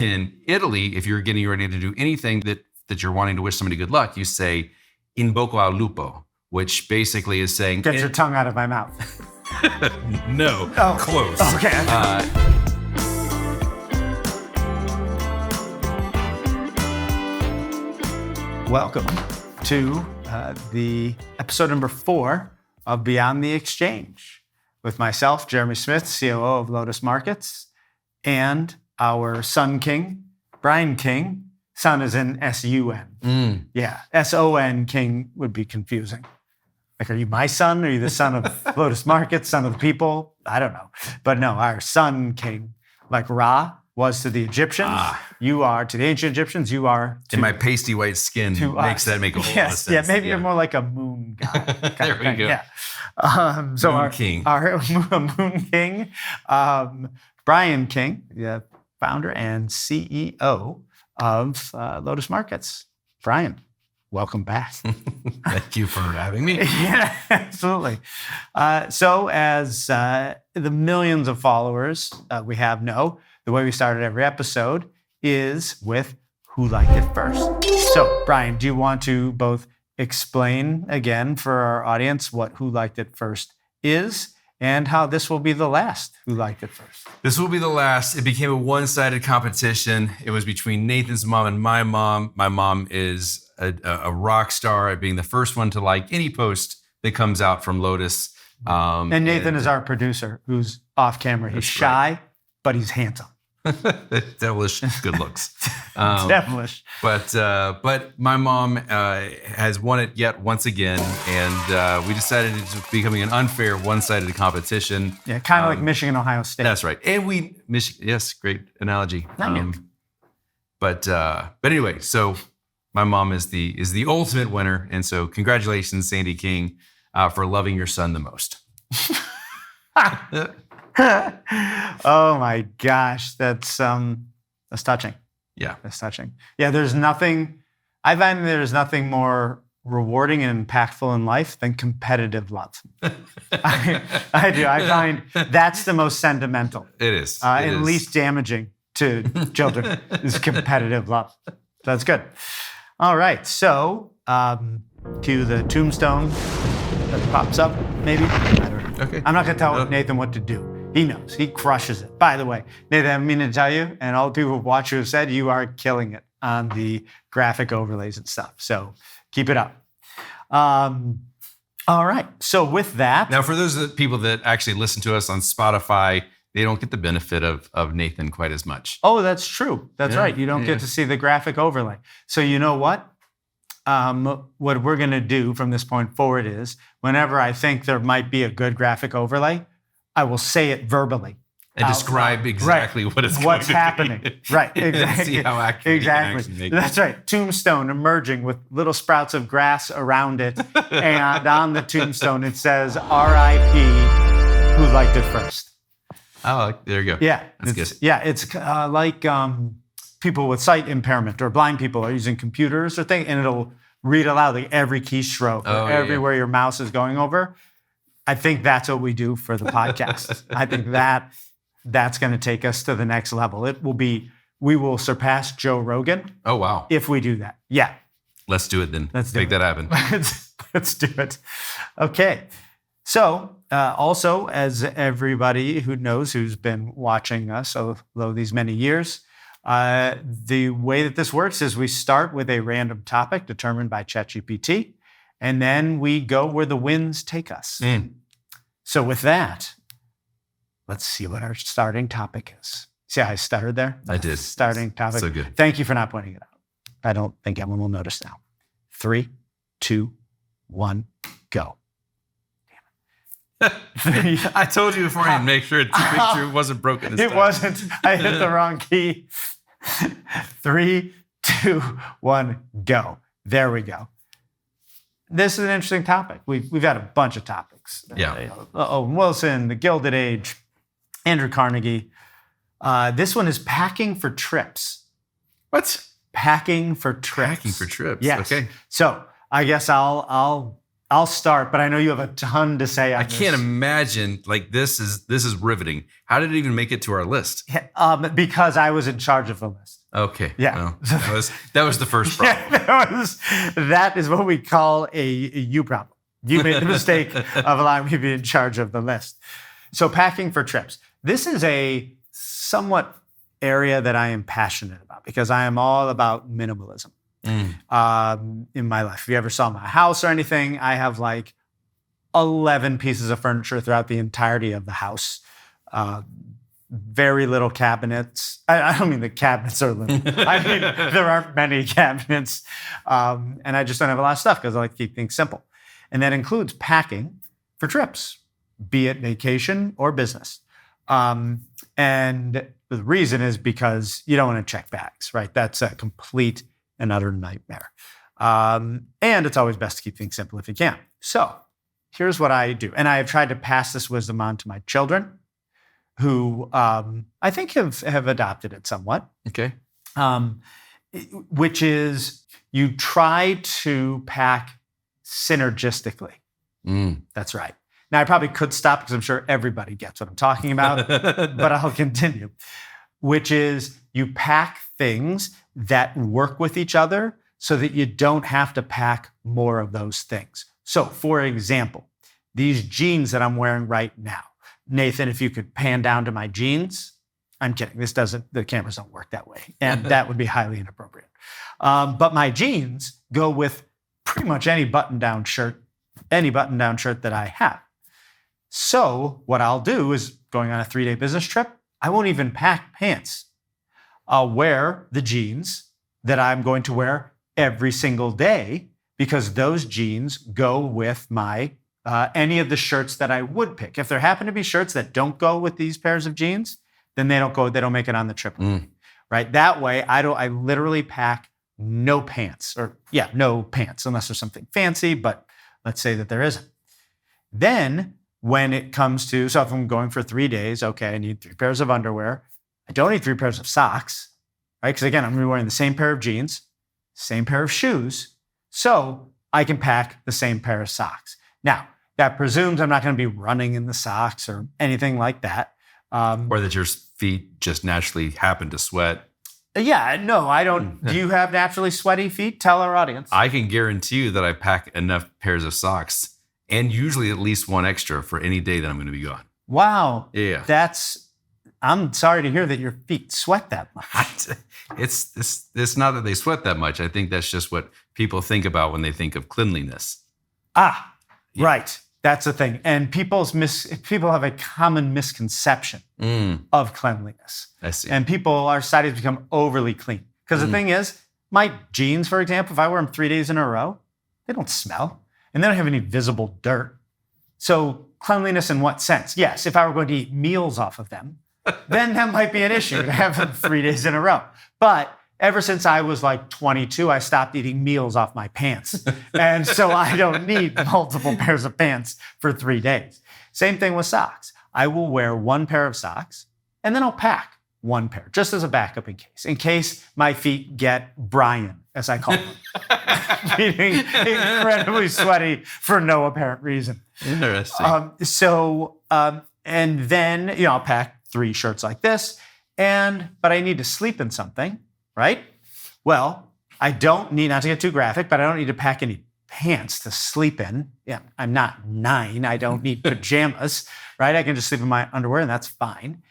In Italy, if you're getting ready to do anything that you're wanting to wish somebody good luck, you say in bocca al lupo, which basically is saying... Get your tongue out of my mouth. No, close. Okay. Welcome to the episode number 4 of Beyond the Exchange with myself, Jeremy Smith, COO of Lodas Markets, and our Sun King, Brian King. Sun is in S-U-N. Yeah, S-O-N King would be confusing. Like, are you my son? Are you the son of Lodas Markets, son of the people? I don't know. But no, our Sun King, like Ra was to the Egyptians, you are to the ancient Egyptians, you are to... And my pasty white skin makes that make a whole lot of sense. Yeah, maybe you're more like a moon guy. There we go. Yeah. So Moon King. Our Moon King, Brian King, the founder and CEO of Lodas Markets. Brian, welcome back. Thank you for having me. Yeah, absolutely. So as the millions of followers we have know, the way we started every episode is with who liked it first. So Brian, do you want to both explain again for our audience what who liked it first is and how this will be the last who liked it first? This will be the last. It became a one-sided competition. It was between Nathan's mom and my mom. My mom is a rock star at being the first one to like any post that comes out from Lodas. And Nathan is our producer who's off camera. He's shy, right, but he's handsome. Devilish good looks. Devilish. But my mom has won it yet once again, and we decided it's becoming an unfair one-sided competition. Yeah, kind of like Michigan, Ohio State. That's right. And yes, great analogy. But anyway, so my mom is the ultimate winner, and so congratulations, Sandy King, for loving your son the most. Oh my gosh, that's touching. Yeah, that's touching. Yeah, I find there's nothing more rewarding and impactful in life than competitive love. I do. I find that's the most sentimental. It is. And least damaging to children is competitive love. That's good. All right, so cue the tombstone that pops up, maybe. I don't know. Okay. I'm not going to tell Nathan what to do. He knows. He crushes it. By the way, Nathan, I mean to tell you, and all the people who've watched you have said, you are killing it on the graphic overlays and stuff. So keep it up. All right. So with that. Now, for those people that actually listen to us on Spotify, they don't get the benefit of Nathan quite as much. Oh, that's true. That's right. You don't get to see the graphic overlay. So you know what? What we're going to do from this point forward is whenever I think there might be a good graphic overlay, I will say it verbally. And describe exactly what it's what's happening. Right, exactly. See how accurate exactly. That's right. Tombstone emerging with little sprouts of grass around it. And on the tombstone, it says, R.I.P. who liked it first. Oh, there you go. Yeah. That's good. Yeah, it's like people with sight impairment or blind people are using computers or things, and it'll read aloud like every keystroke or everywhere your mouse is going over. I think that's what we do for the podcast. I think that's going to take us to the next level. We will surpass Joe Rogan. Oh, wow. If we do that. Yeah. Let's do it then. Let's make that happen. Let's do it. Okay. So also, as everybody who knows who's been watching us over these many years, the way that this works is we start with a random topic determined by ChatGPT, and then we go where the winds take us. So with that, let's see what our starting topic is. See how I stuttered there? I did. Starting topic. So good. Thank you for not pointing it out. I don't think anyone will notice now. 3, 2, 1, go. I told you beforehand, make sure it wasn't broken this time. It wasn't. I hit the wrong key. 3, 2, 1, go. There we go. This is an interesting topic. We've had a bunch of topics. Yeah. Owen Wilson, the Gilded Age, Andrew Carnegie. This one is packing for trips. What? Packing for trips. Packing for trips. Yes. Okay. So I guess I'll I'll start, but I know you have a ton to say on I this. can't imagine, like, this is riveting. How did it even make it to our list? Because I was in charge of the list. Okay. Yeah. Well, that was the first problem. That is what we call a you problem. You made the mistake of allowing me to be in charge of the list. So packing for trips. This is a somewhat area that I am passionate about because I am all about minimalism. In my life. If you ever saw my house or anything, I have like 11 pieces of furniture throughout the entirety of the house. Very little cabinets. I don't mean the cabinets are little. I mean, there aren't many cabinets. And I just don't have a lot of stuff because I like to keep things simple. And that includes packing for trips, be it vacation or business. And the reason is because you don't want to check bags, right? That's a complete and utter nightmare. And it's always best to keep things simple if you can. So here's what I do. And I have tried to pass this wisdom on to my children who I think have adopted it somewhat. Okay. Which is you try to pack synergistically. That's right. Now I probably could stop because I'm sure everybody gets what I'm talking about, but I'll continue. Which is you pack things that work with each other so that you don't have to pack more of those things. So, for example, these jeans that I'm wearing right now. Nathan, if you could pan down to my jeans. I'm kidding. The cameras don't work that way. And that would be highly inappropriate. But my jeans go with pretty much any button-down shirt that I have. So what I'll do is going on a 3-day business trip, I won't even pack pants. I'll wear the jeans that I'm going to wear every single day because those jeans go with my any of the shirts that I would pick. If there happen to be shirts that don't go with these pairs of jeans, then they don't make it on the trip with me, right? That way, I literally pack no pants unless there's something fancy, but let's say that there isn't. Then when it comes to, so if I'm going for 3 days, okay, I need 3 pairs of underwear. I don't need 3 pairs of socks, right? Because again, I'm going to be wearing the same pair of jeans, same pair of shoes, so I can pack the same pair of socks. Now, that presumes I'm not going to be running in the socks or anything like that. Or that your feet just naturally happen to sweat. Yeah, no, I don't. Do you have naturally sweaty feet? Tell our audience. I can guarantee you that I pack enough pairs of socks and usually at least one extra for any day that I'm going to be gone. Wow. Yeah. I'm sorry to hear that your feet sweat that much. It's not that they sweat that much. I think that's just what people think about when they think of cleanliness. Yeah. Right. That's the thing. And people have a common misconception of cleanliness. I see. And our society has become overly clean. Because the thing is, my jeans, for example, if I wear them 3 days in a row, they don't smell. And they don't have any visible dirt. So cleanliness in what sense? Yes, if I were going to eat meals off of them, then that might be an issue to have them 3 days in a row. But ever since I was like 22, I stopped eating meals off my pants. And so I don't need multiple pairs of pants for 3 days. Same thing with socks. I will wear 1 pair of socks and then I'll pack 1 pair just as a backup in case my feet get Brian, as I call them, meaning incredibly sweaty for no apparent reason. Interesting. And then, I'll pack 3 shirts like this, but I need to sleep in something, right? Well, I don't need, not to get too graphic, but I don't need to pack any pants to sleep in. Yeah, I'm not 9. I don't need pajamas, right? I can just sleep in my underwear and that's fine.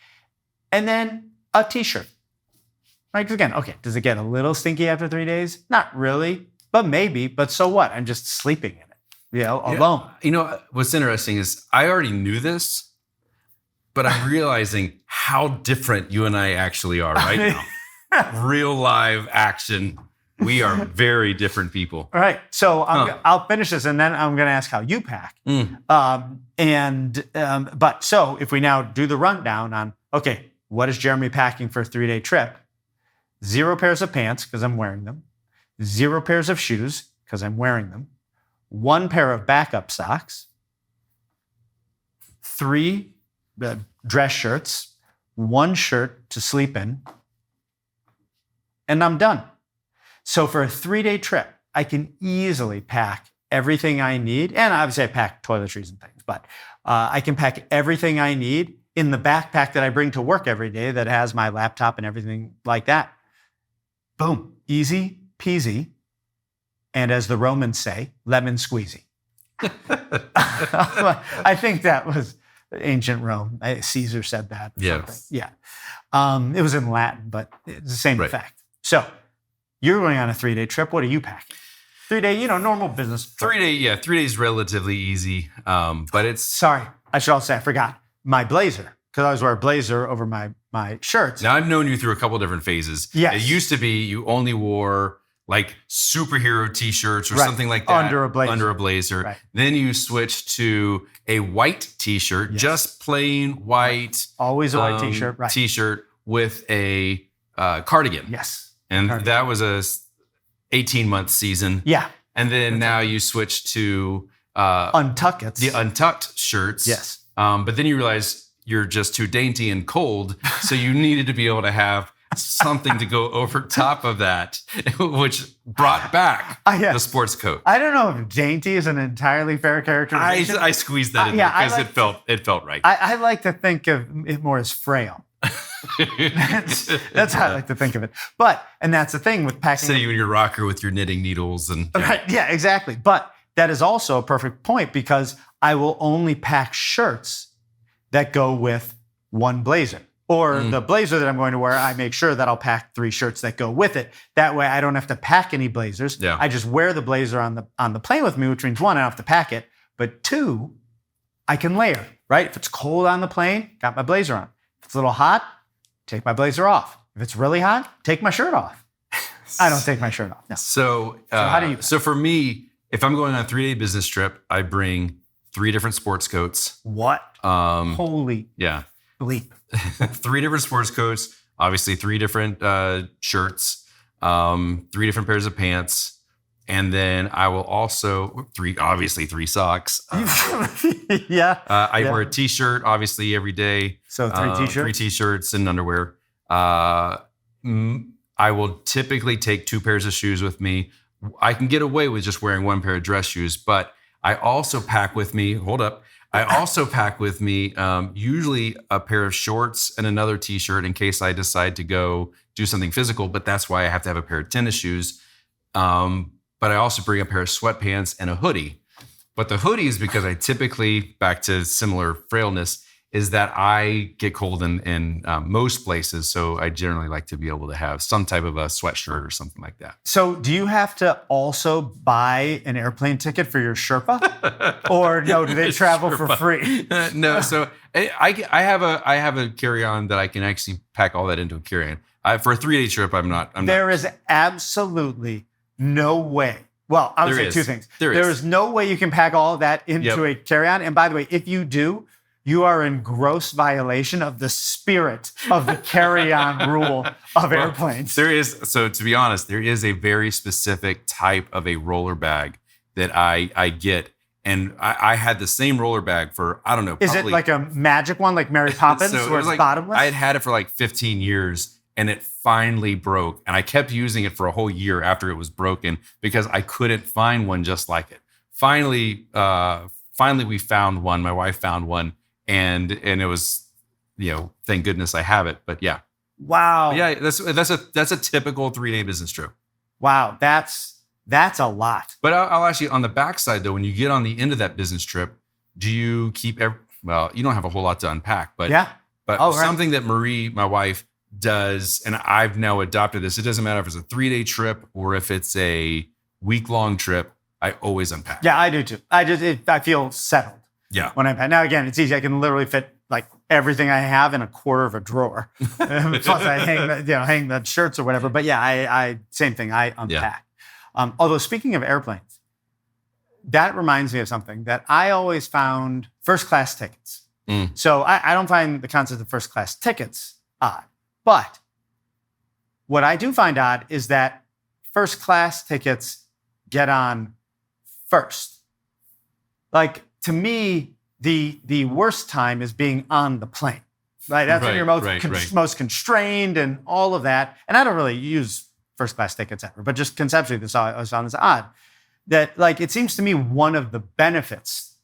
And then a t-shirt, right? Because again, okay, does it get a little stinky after 3 days? Not really, but maybe, but so what? I'm just sleeping in it, alone. What's interesting is I already knew this, but I'm realizing how different you and I actually are right now. Real live action. We are very different people. All right. So I'll finish this and then I'm going to ask how you pack. But so if we now do the rundown on, okay, what is Jeremy packing for a 3-day trip? 0 pairs of pants because I'm wearing them. 0 pairs of shoes because I'm wearing them. 1 pair of backup socks. 3 dress shirts. 1 shirt to sleep in. And I'm done. So for a 3-day trip, I can easily pack everything I need. And obviously I pack toiletries and things, but I can pack everything I need in the backpack that I bring to work every day that has my laptop and everything like that. Boom, easy peasy. And as the Romans say, lemon squeezy. I think that was ancient Rome. Caesar said that. Yes. Yeah. It was in Latin, but it's the same effect. So you're going on a 3-day trip. What are you packing? 3-day, normal business. 3 day, yeah. 3 days relatively easy. But it's sorry. I should also say I forgot my blazer because I always wear a blazer over my shirts. Now I've known you through a couple different phases. Yes. It used to be you only wore like superhero t-shirts or something like that. Under a blazer. Right. Then you switched to a white t-shirt, just plain white. Always a white t-shirt. Right. T-shirt with a cardigan. Yes. And that was a 18-month season. Yeah. And then now you switch to untuckets. The untucked shirts. Yes. But then you realize you're just too dainty and cold. So you needed to be able to have something to go over top of that, which brought back the sports coat. I don't know if dainty is an entirely fair characterization. I squeezed that in there because it felt right. I like to think of it more as frail. That's how I like to think of it. And that's the thing with packing. So you in your rocker with your knitting needles and right, yeah, exactly. But that is also a perfect point because I will only pack shirts that go with one blazer. Or the blazer that I'm going to wear, I make sure that I'll pack 3 shirts that go with it. That way I don't have to pack any blazers. Yeah. I just wear the blazer on the plane with me, which means 1, I don't have to pack it. But 2, I can layer, right? If it's cold on the plane, got my blazer on. If it's a little hot, take my blazer off. If it's really hot, take my shirt off. I don't take my shirt off. No. So how do you pack? So for me, if I'm going on a 3-day business trip, I bring 3 different sports coats. What? Holy bleep. 3 different sports coats, obviously 3 different shirts, 3 different pairs of pants, and then I will also 3 socks. I wear a t-shirt obviously every day. So 3 t-shirts, 3 t-shirts and underwear. I will typically take 2 pairs of shoes with me. I can get away with just wearing 1 pair of dress shoes, but I also pack with me. Usually a pair of shorts and another t-shirt in case I decide to go do something physical, but that's why I have to have a pair of tennis shoes. But I also bring a pair of sweatpants and a hoodie. But the hoodie is because I typically, back to similar frailness, is that I get cold in most places. So I generally like to be able to have some type of a sweatshirt or something like that. So do you have to also buy an airplane ticket for your Sherpa? Or no, do they travel for free? No, so I have a carry-on that I can actually pack all that into a carry-on. For a 3-day trip, There is absolutely no way. Well, I would say 2 things. There is no way you can pack all of that into a carry-on. And by the way, if you do, you are in gross violation of the spirit of the carry-on rule of airplanes. So to be honest, there is a very specific type of a roller bag that I get. And I had the same roller bag for, I don't know. Is it like a magic one, like Mary Poppins, where it's bottomless? I had it for like 15 years and it finally broke. And I kept using it for a whole year after it was broken because I couldn't find one just like it. Finally, we found one. My wife found one. And it was, thank goodness I have it. But yeah. Wow. Yeah, that's a typical 3-day business trip. Wow, that's a lot. But I'll actually, on the backside though, when you get on the end of that business trip, do you keep you don't have a whole lot to unpack, but something that Marie, my wife, does, and I've now adopted this. It doesn't matter if it's a 3-day trip or if it's a week-long trip. I always unpack. Yeah, I do too. I feel settled. Yeah. When I pack. Now again, it's easy. I can literally fit like everything I have in a quarter of a drawer. Plus I hang the shirts or whatever. But yeah, I same thing. I unpack. Yeah. Although speaking of airplanes, that reminds me of something that I always found first class tickets. So I don't find the concept of first class tickets odd. But what I do find odd is that first class tickets get on first. Like, to me, the worst time is being on the plane, right? That's when you're most constrained and all of that. And I don't really use first class tickets ever, but just conceptually, this I always found this odd. that like it seems to me one of the benefits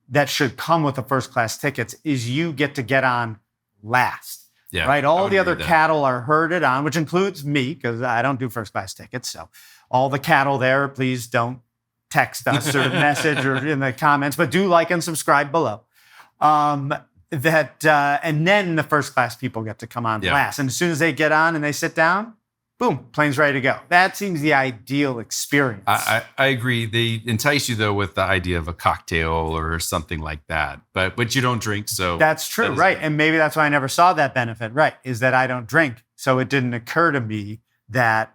that should come with the first class tickets is you get to get on last. Yeah, right. I All would the agree other with that. cattle are herded on, which includes me because I don't do first class tickets. So all the cattle there, please don't text us or message or in the comments, but do like and subscribe below. And then the first class people get to come on last. And as soon as they get on and they sit down, boom, plane's ready to go. That seems the ideal experience. I agree. They entice you though with the idea of a cocktail or something like that, but you don't drink, so that's true, right? And maybe that's why I never saw that benefit, right? Is that I don't drink, so it didn't occur to me that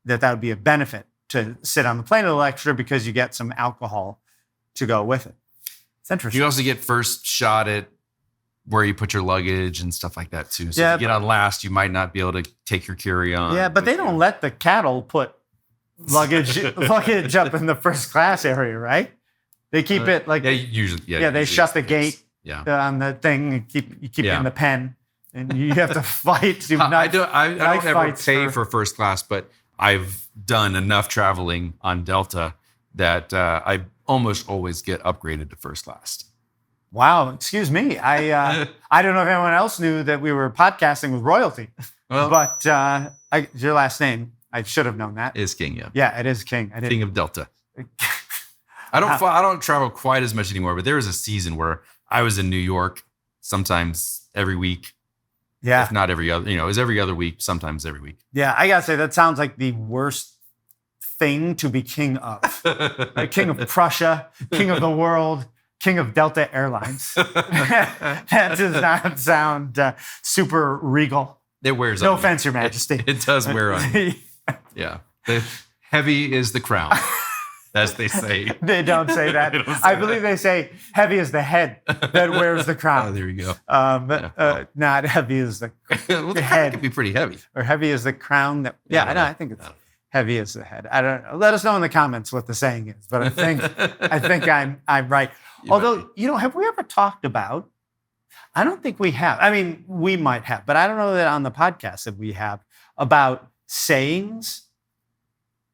would be a benefit to sit on the plane a little extra because you get some alcohol to go with it. It's interesting. You also get first shot at where you put your luggage and stuff like that too. So Yeah, if you get on last, you might not be able to take your carry-on. Yeah, but they don't let the cattle put luggage up in the first class area, right? They keep it like usually. Yeah, they shut the gate on the thing and keep it in the pen, and you have to fight. I don't ever pay for first class, but I've done enough traveling on Delta that I almost always get upgraded to first class. Wow, excuse me. I don't know if anyone else knew that we were podcasting with royalty, but your last name, I should have known that. Is King, yeah. Yeah, it is King. King of Delta. I don't travel quite as much anymore, but there was a season where I was in New York sometimes every week. Yeah. If not every other, it was every other week, sometimes every week. Yeah, I gotta say, that sounds like the worst thing to be king of. Like king of Prussia, king of the world, king of Delta Airlines. That does not sound super regal. It wears on. No on offense, Your Majesty. It does wear on you. Yeah. Heavy is the crown, as they say. They don't say that. I believe they say heavy is the head that wears the crown. Oh, there you go. Not heavy is the well, the head. crown could be pretty heavy. Or heavy is the crown that. Yeah, I think it's heavy is the head. I don't know. Let us know in the comments what the saying is. But I think I'm right. Although, have we ever talked about? I don't think we have. I mean, we might have, but I don't know that on the podcast that we have about sayings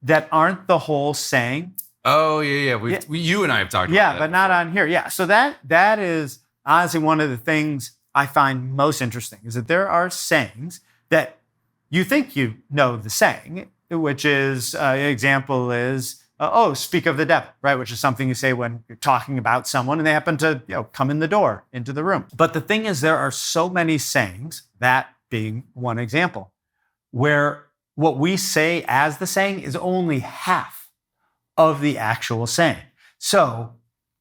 that aren't the whole saying. Oh, yeah. You and I have talked about that. Yeah, but not on here. Yeah. So that is honestly one of the things I find most interesting is that there are sayings that you think you know the saying, which is, example is, speak of the devil, right? Which is something you say when you're talking about someone and they happen to, come in the door into the room. But the thing is, there are so many sayings, that being one example, where what we say as the saying is only half of the actual saying. So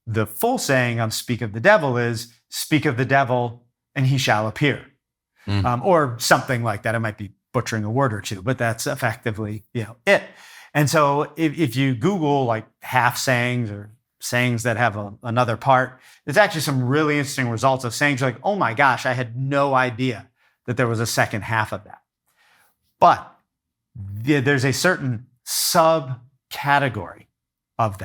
the full saying of speak of the devil is speak of the devil and he shall appear. Or something like that. I might be butchering a word or two, but that's effectively, it. And so if you Google like half sayings or sayings that have another part, there's actually some really interesting results of sayings like, oh my gosh, I had no idea that there was a second half of that. But there's a certain subcategory of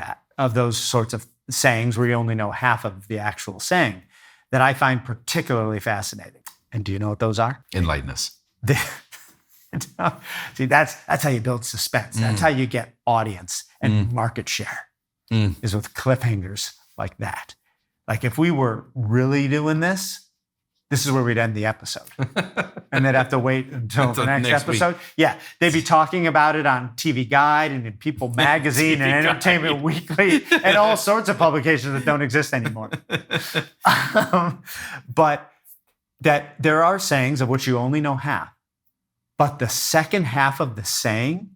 those sorts of sayings where you only know half of the actual saying that I find particularly fascinating. And do you know what those are? Enlighten us. See, that's how you build suspense. That's how you get audience and market share is with cliffhangers like that. Like if we were really doing this is where we'd end the episode. And they'd have to wait until the next episode. Week. Yeah, they'd be talking about it on TV Guide and in People Magazine and Entertainment Weekly and all sorts of publications that don't exist anymore. But that there are sayings of which you only know half. But the second half of the saying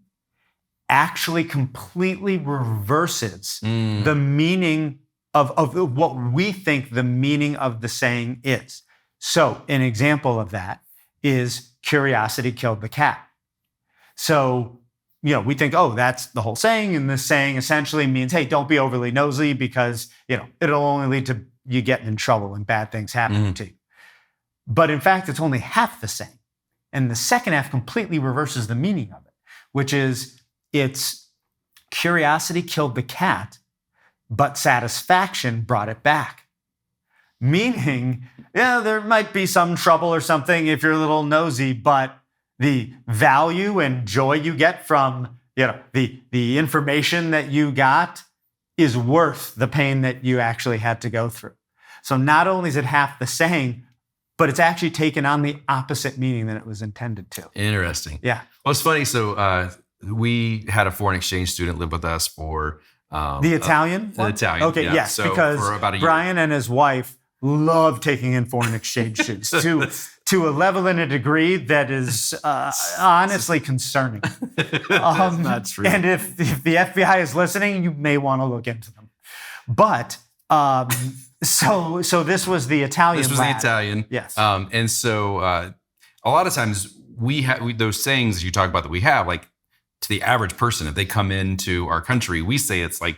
actually completely reverses the meaning of what we think the meaning of the saying is. So an example of that is curiosity killed the cat. So, we think, that's the whole saying. And this saying essentially means, hey, don't be overly nosy because, it'll only lead to you getting in trouble and bad things happening to you. But in fact, it's only half the saying. And the second half completely reverses the meaning of it, which is it's curiosity killed the cat, but satisfaction brought it back. Meaning, there might be some trouble or something if you're a little nosy, but the value and joy you get from the information that you got is worth the pain that you actually had to go through. So not only is it half the saying, but it's actually taken on the opposite meaning than it was intended to. Interesting. Yeah. Well, it's funny. So we had a foreign exchange student live with us for the Italian. The Italian. Okay. Yeah. Yes, so because for about a year. Brian and his wife love taking in foreign exchange students to a level and a degree that is honestly concerning. That's not true. And if the FBI is listening, you may want to look into them. But so this was the Italian. This was lad. the Italian. Yes. And so a lot of times we have those sayings you talk about that we have, like to the average person, if they come into our country, we say it's like,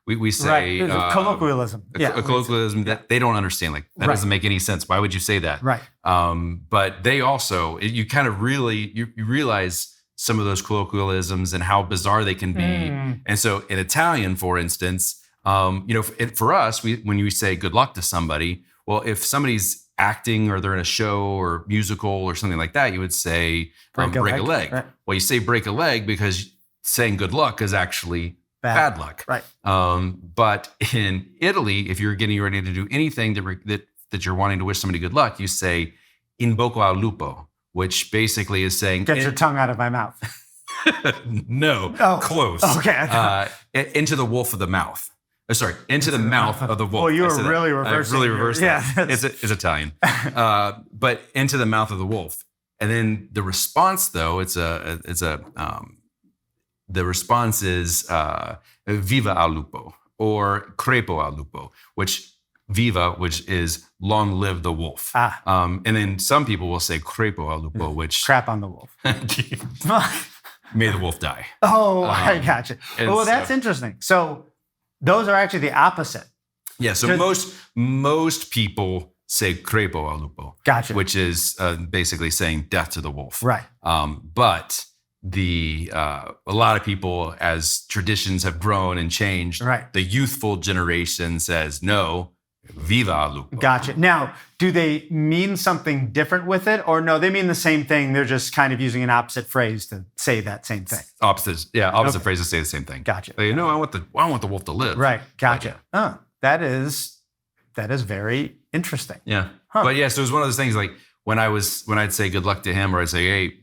we say colloquialism. A colloquialism that they don't understand. Like that doesn't make any sense. Why would you say that? Right. But they also, you kind of really, you realize some of those colloquialisms and how bizarre they can be. And so in Italian, for instance, for us, when you say good luck to somebody, well, if somebody's acting or they're in a show or musical or something like that, you would say break a leg. Right. Well, you say break a leg because saying good luck is actually bad luck. Right. But in Italy, if you're getting ready to do anything that you're wanting to wish somebody good luck, you say in bocca al lupo, which basically is saying get your tongue out of my mouth. No, close. Okay. Into the wolf of the mouth. Sorry, into the mouth of the wolf. Well, you were really reversing. Really reversed Yeah, that. It's Italian. But into the mouth of the wolf. And then the response, though, the response is viva al lupo or crepo al lupo, which is long live the wolf. And then some people will say crepo al lupo, which crap on the wolf. May the wolf die. Oh, I gotcha. Well, that's interesting. So those are actually the opposite. Yeah. So most people say crepo al lupo. Gotcha. Which is basically saying death to the wolf. Right. But a lot of people, as traditions have grown and changed, right, the youthful generation says no, viva al lupo. Gotcha. Now, do they mean something different with it, or no? They mean the same thing. They're just kind of using an opposite phrase to say that same thing. Opposite phrases say the same thing. Gotcha. They, I want the wolf to live. Right. Gotcha. That is very interesting. Yeah. Huh. But yeah, so it was one of those things like when I'd say good luck to him, or I'd say, hey,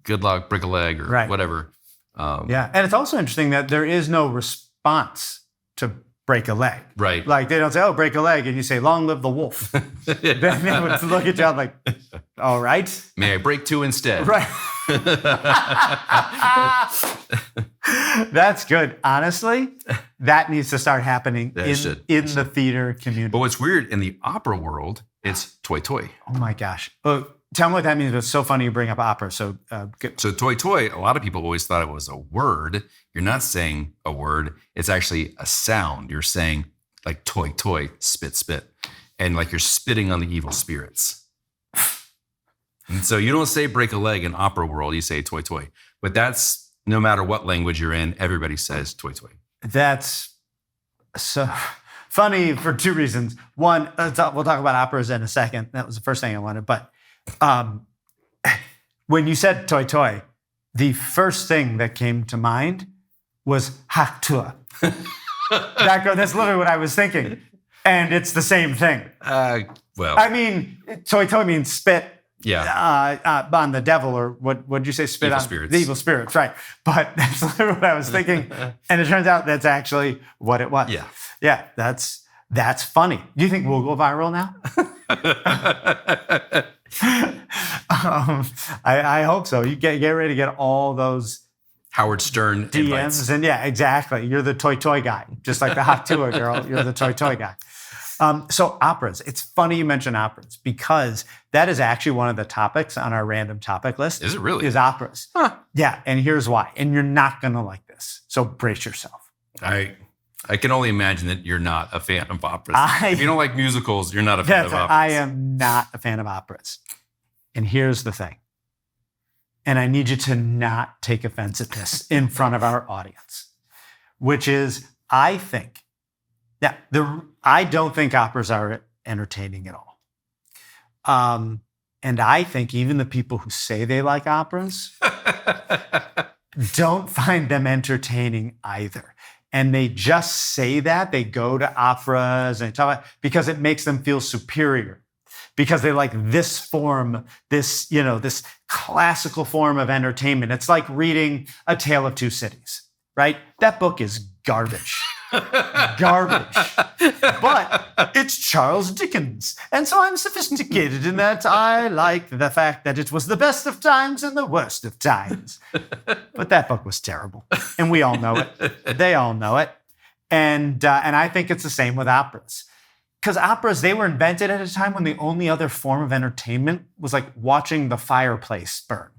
good luck, break a leg, or whatever. Yeah. And it's also interesting that there is no response to break a leg. Right. Like they don't say, oh, break a leg, and you say, long live the wolf. Then they would look at you like, all right. May I break two instead? Right. That's good. Honestly, that needs to start happening in the theater community. But what's weird, in the opera world, it's toy toy. Oh my gosh. Tell me what that means. It's so funny you bring up opera. So toy toy, a lot of people always thought it was a word. You're not saying a word. It's actually a sound. You're saying like toy toy, spit spit. And like you're spitting on the evil spirits. And so you don't say break a leg in opera world. You say toy toy. But that's no matter what language you're in, everybody says toy toy. That's so funny for two reasons. One, we'll talk about operas in a second. That was the first thing I wanted. But when you said toy toy, the first thing that came to mind was haktua. That's literally what I was thinking. And it's the same thing. Well, I mean, toy toy means spit. Yeah. On the devil, or what did you say? Spit evil on spirits. The evil spirits, right? But that's literally what I was thinking, and it turns out that's actually what it was. Yeah. Yeah. That's funny. Do you think we'll go viral now? I hope so. You get ready to get all those Howard Stern DMs, invites. And yeah, exactly. You're the toy guy, just like the hot tour girl. You're the toy guy. So operas. It's funny you mention operas because that is actually one of the topics on our random topic list. Is it really? Is operas. Huh. Yeah, and here's why. And you're not going to like this. So brace yourself. I can only imagine that you're not a fan of operas. If you don't like musicals, you're not a fan of operas. I am not a fan of operas. And here's the thing. And I need you to not take offense at this in front of our audience, which is, I don't think operas are entertaining at all. And I think even the people who say they like operas don't find them entertaining either. And they just say that. They go to operas and talk about, because it makes them feel superior. Because they like this form, this classical form of entertainment. It's like reading A Tale of Two Cities, right? That book is garbage. Garbage. But it's Charles Dickens. And so I'm sophisticated in that I like the fact that it was the best of times and the worst of times. But that book was terrible. And we all know it. They all know it. And I think it's the same with operas. Because operas, they were invented at a time when the only other form of entertainment was like watching the fireplace burn.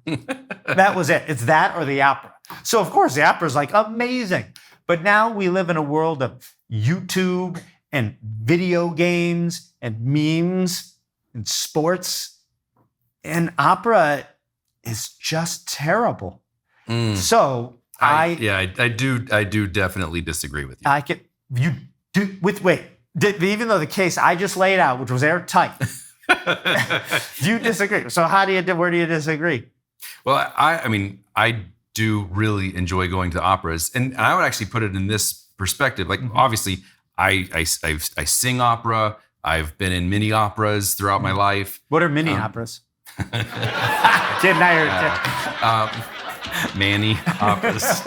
That was it. It's that or the opera. So of course the opera is like amazing. But now we live in a world of YouTube and video games and memes and sports. And opera is just terrible. So I do definitely disagree with you. Even though the case I just laid out, which was airtight, you disagree. So where do you disagree? Well, I do really enjoy going to operas, and I would actually put it in this perspective. Like, obviously, I sing opera. I've been in mini operas throughout my life. What are mini operas? Manny operas.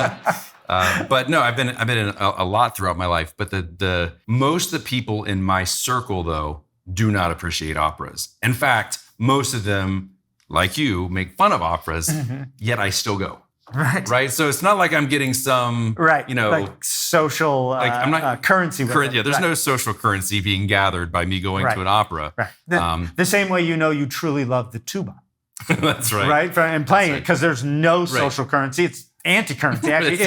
But no, I've been in a lot throughout my life. But the most of the people in my circle, though, do not appreciate operas. In fact, most of them, like you, make fun of operas. Yet I still go. Right. So it's not like I'm getting some, like social I'm not currency. There's no social currency being gathered by me going to an opera. Right. The same way you truly love the tuba. That's right. Right. And playing it, because there's no social currency. It's anti-currency. Actually,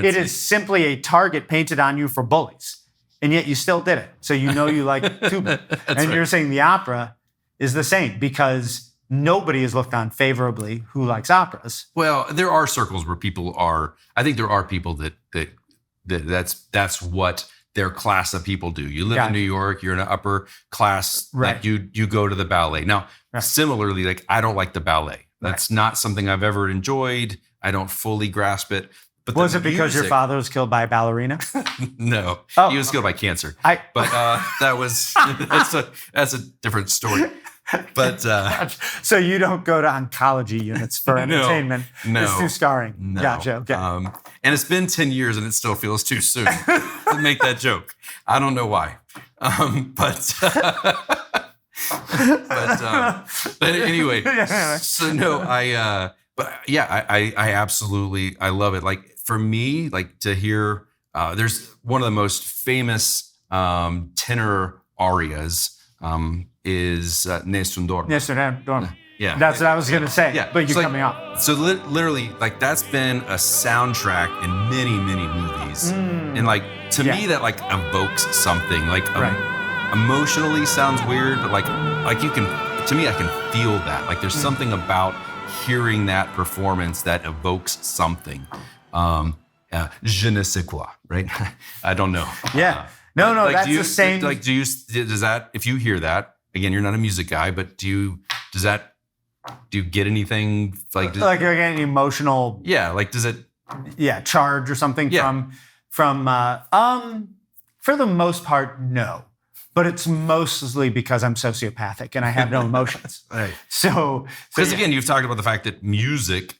it is simply a target painted on you for bullies. And yet you still did it. So you like tuba. And you're saying the opera is the same, because nobody is looked on favorably who likes operas. Well, there are circles where people are. I think there are people that's what their class of people do. You live in New York. You're in an upper class. Right. Like you go to the ballet. Now, similarly, like I don't like the ballet. That's not something I've ever enjoyed. I don't fully grasp it. But was it because your father was killed by a ballerina? No, he was killed by cancer. That's a different story. But so you don't go to oncology units for entertainment. No, it's too scarring. No. Gotcha. Okay. And it's been 10 years, and it still feels too soon to make that joke. I don't know why. But anyway. So no, I absolutely love it. Like for me, like to hear, there's one of the most famous tenor arias. Is Nessun Dorma. Nessun Dorma. Yeah. That's what I was going to say. Yeah. But you're coming up. So literally, like that's been a soundtrack in many, many movies. And like, to me, that like evokes something. Like emotionally sounds weird, but like to me, I can feel that. Like there's something about hearing that performance that evokes something. Je ne sais quoi, right? I don't know. Yeah. No, that's the same. Like, does that, if you hear that, again, you're not a music guy, but do you get anything like an emotional? Yeah. Like, does it? Yeah. Charge or something from for the most part, no. But it's mostly because I'm sociopathic and I have no emotions. Right. So because again, you've talked about the fact that music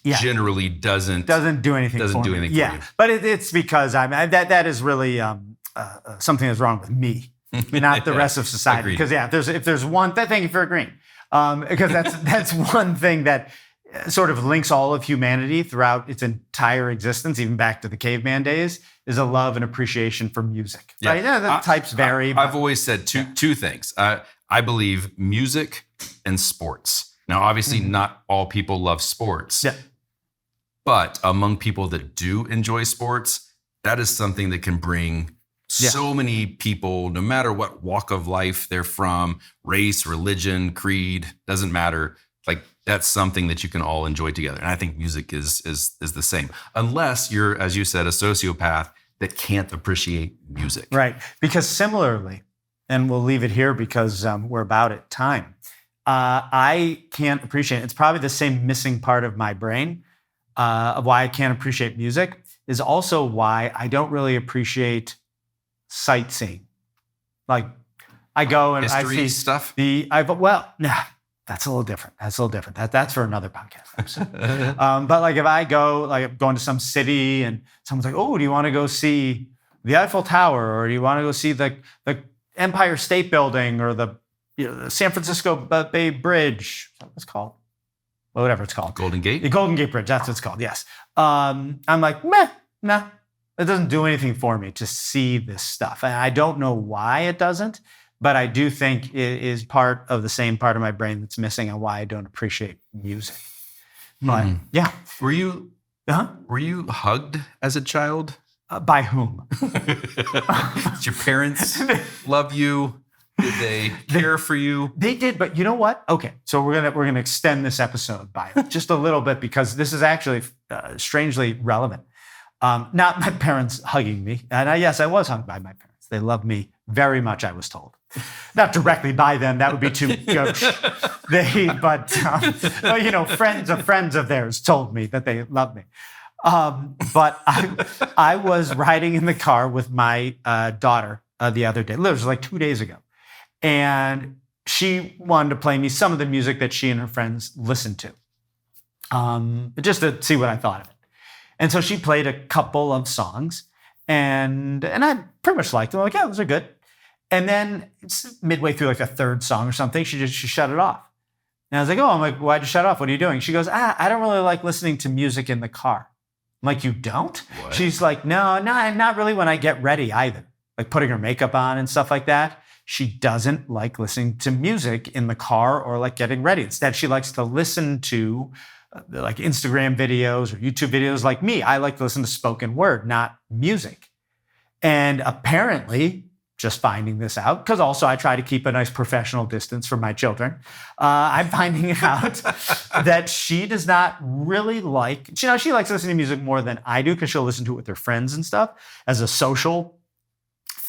generally doesn't do anything for you. Yeah, but it's because that is really something that's wrong with me, not the rest of society. Because if there's one, thank you for agreeing, because that's one thing that sort of links all of humanity throughout its entire existence, even back to the caveman days, is a love and appreciation for music. Right? Yeah, the types vary. I've always said two things. I believe music and sports. Now, obviously, not all people love sports. Yeah. But among people that do enjoy sports, that is something that can bring so many people, no matter what walk of life they're from, race, religion, creed, doesn't matter. Like that's something that you can all enjoy together. And I think music is the same. Unless you're, as you said, a sociopath that can't appreciate music. Right. Because similarly, and we'll leave it here because we're about at time, I can't appreciate it. It's probably the same missing part of my brain. of why I can't appreciate music is also why I don't really appreciate sightseeing. Like I go and History I see stuff? that's a little different. That's for another podcast. But like if I go, like I'm going to some city and someone's like, oh, do you want to go see the Eiffel Tower, or do you want to go see the Empire State Building, or the San Francisco Bay Bridge? What's it called? Well, whatever it's called. Golden Gate? The Golden Gate Bridge. That's what it's called. Yes. I'm like, nah. It doesn't do anything for me to see this stuff. And I don't know why it doesn't, but I do think it is part of the same part of my brain that's missing, and why I don't appreciate music. But yeah. Were you hugged as a child? By whom? Did your parents love you? Did they care for you? They did, but you know what? Okay, so we're gonna extend this episode by just a little bit, because this is actually strangely relevant. Not my parents hugging me, and yes, I was hugged by my parents. They love me very much, I was told. Not directly by them; that would be too. But friends of theirs told me that they loved me. But I was riding in the car with my daughter the other day. It was like 2 days ago. And she wanted to play me some of the music that she and her friends listened to, just to see what I thought of it. And so she played a couple of songs, and I pretty much liked them. I'm like, yeah, those are good. And then it's midway through like the third song or something, she shut it off. And I was like, why'd you shut it off? What are you doing? She goes, I don't really like listening to music in the car. I'm like, you don't? What? She's like, no, not really when I get ready either. Like putting her makeup on and stuff like that. She doesn't like listening to music in the car or like getting ready. Instead, she likes to listen to like Instagram videos or YouTube videos like me. I like to listen to spoken word, not music. And apparently, just finding this out, because also I try to keep a nice professional distance from my children, I'm finding out that she does not really like, she likes listening to music more than I do, because she'll listen to it with her friends and stuff as a social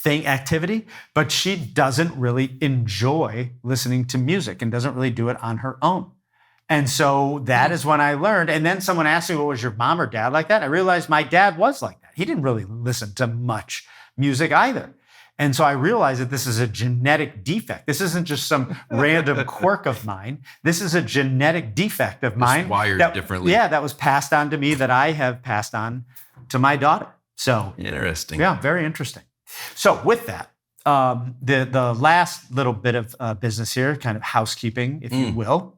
activity, but she doesn't really enjoy listening to music and doesn't really do it on her own. And so that is when I learned. And then someone asked me, well, was your mom or dad like that? I realized my dad was like that. He didn't really listen to much music either. And so I realized that this is a genetic defect. This isn't just some random quirk of mine. This is a genetic defect of mine. It's wired differently. Yeah, that was passed on to me, that I have passed on to my daughter. So interesting. Yeah, very interesting. So with that, the last little bit of business here, kind of housekeeping, if you will.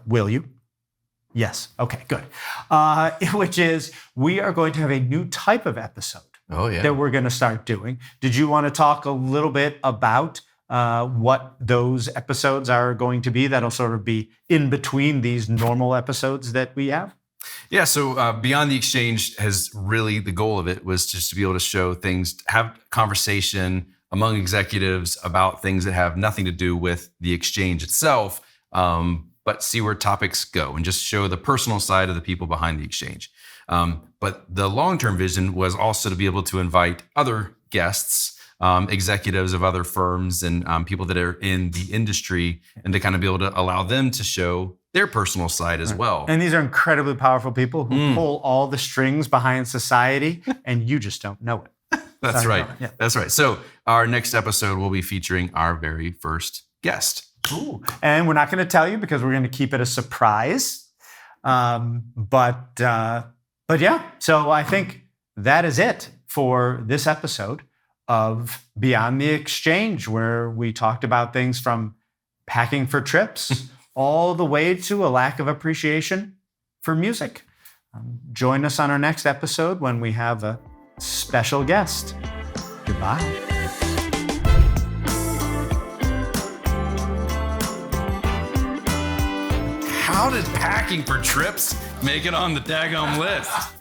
Will you? Yes. Okay, good. Which is, we are going to have a new type of episode that we're going to start doing. Did you want to talk a little bit about what those episodes are going to be that'll sort of be in between these normal episodes that we have? Yeah, so Beyond the Exchange has really, the goal of it was just to be able to show things, have conversation among executives about things that have nothing to do with the exchange itself, but see where topics go and just show the personal side of the people behind the exchange. But the long-term vision was also to be able to invite other guests, executives of other firms and people that are in the industry, and to kind of be able to allow them to show their personal side as well. And these are incredibly powerful people who pull all the strings behind society, and you just don't know it. That's right. Yeah. That's right. So our next episode will be featuring our very first guest. Ooh. And we're not going to tell you, because we're going to keep it a surprise. But yeah, so I think that is it for this episode of Beyond the Exchange, where we talked about things from packing for trips all the way to a lack of appreciation for music. Join us on our next episode when we have a special guest. Goodbye. How did packing for trips make it on the daggone list?